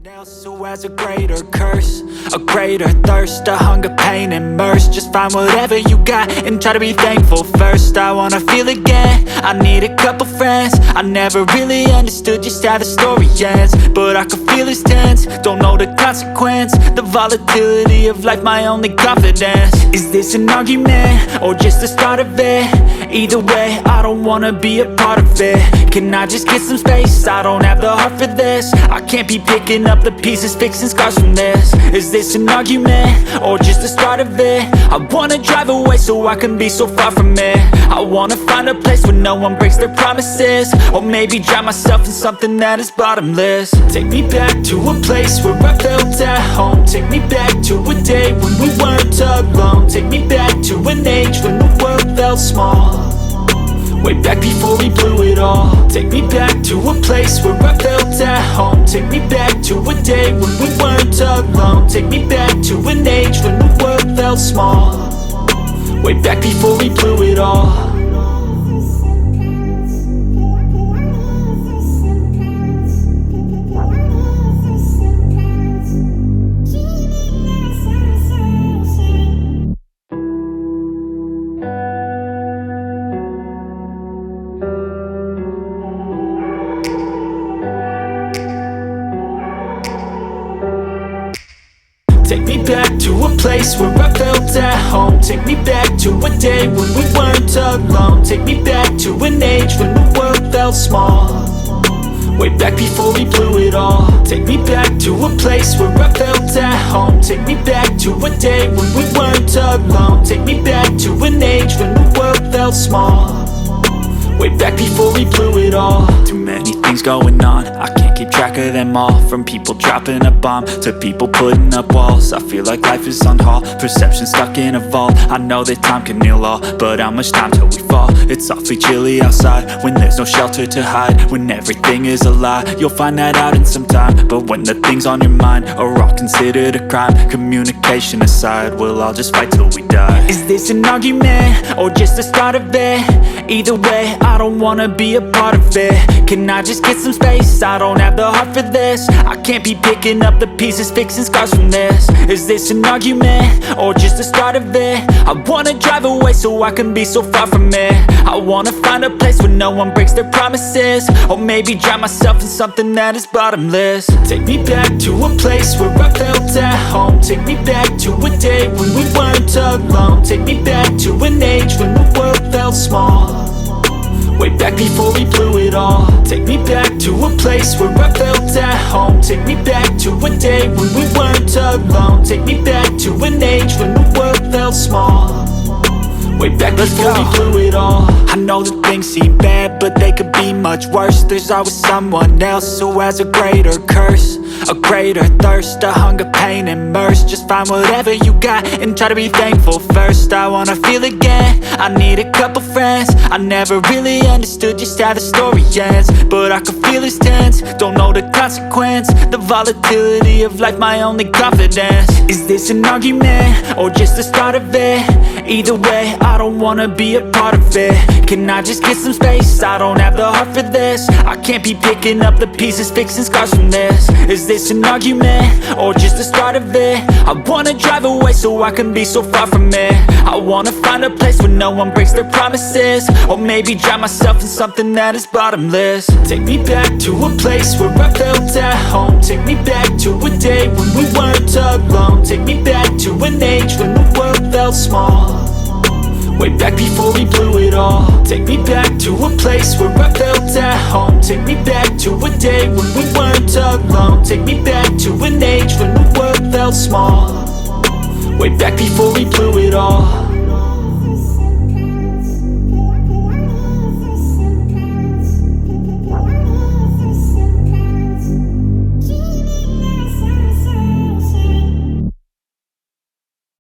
So as a greater curse, a greater thirst, a hunger, pain, and mercy. Just find whatever you got and try to be thankful first. I wanna feel again, I need a couple friends. I never really understood just how the story ends, but I can feel it's tense, don't know the consequence. The volatility of life, my only confidence. Is this an argument, or just the start of it? Either way, I don't wanna be a part of it. Can I just get some space? I don't have the heart for this. I can't be picking up the pieces, fixing scars from this. Is this an argument, or just the start of it? I wanna drive away so I can be so far from it. I wanna find a place where no one breaks their promises, or maybe drown myself in something that is bottomless. Take me back to a place where I felt at home. Take me back to a day when we weren't alone. Take me back to an age when the world felt small, way back before we blew it all. Take me back to a place where I felt at home. Take me back to a day when we weren't alone. Take me back to an age when the world felt small, way back before we blew it all. Take me back to a place where I felt at home. Take me back to a day when we weren't alone. Take me back to an age when the world felt small, way back before we blew it all. Take me back to a place where I felt at home. Take me back to a day when we weren't alone. Take me back to an age when the world felt small, way back before we blew it all. Too many things going on, I can't keep track of them all. From people dropping a bomb to people putting up walls. I feel like life is on hold, perception stuck in a vault. I know that time can heal all, but how much time till we fall? It's awfully chilly outside when there's no shelter to hide. When everything is a lie, you'll find that out in some time. But when the things on your mind are all considered a crime, communication aside, we'll all just fight till we die. Is this an argument, or just the start of it? Either way, I don't wanna be a part of it. Can I just get some space? I don't have the heart for this. I can't be picking up the pieces, fixing scars from this. Is this an argument, or just the start of it? I wanna drive away so I can be so far from it. I wanna find a place where no one breaks their promises, or maybe drown myself in something that is bottomless. Take me back to a place where I felt at home. Take me back to a day when we weren't alone. Take me back to an age when the world felt small, way back before we blew it all. Take me back to a place where I felt at home. Take me back to a day when we weren't alone. Take me back to an age when the world felt small, way back before we blew it all. I know that things seem bad, but they could be much worse. There's always someone else who has a greater curse, a greater thirst, a hunger, pain, and mercy. Just find whatever you got and try to be thankful first. I wanna feel again, I need a couple friends. I never really understood just how the story ends, but I can feel it's tense, don't know the consequence. The volatility of life, my only confidence. Is this an argument, or just the start of it? Either way, I don't wanna be a part of it. Can I just get some space? I don't have the heart for this. I can't be picking up the pieces, fixing scars from this. Is this an argument, or just the start of it? I wanna drive away so I can be so far from it. I wanna find a place where no one breaks their promises, or maybe drown myself in something that is bottomless. Take me back to a place where I felt at home. Take me back to a day when we weren't alone. Take me back to an age when the world felt small, way back before we blew it all. Take me back to a place where I felt at home. Take me back to a day when we weren't alone. Take me back to an age when the world felt small, way back before we blew it all.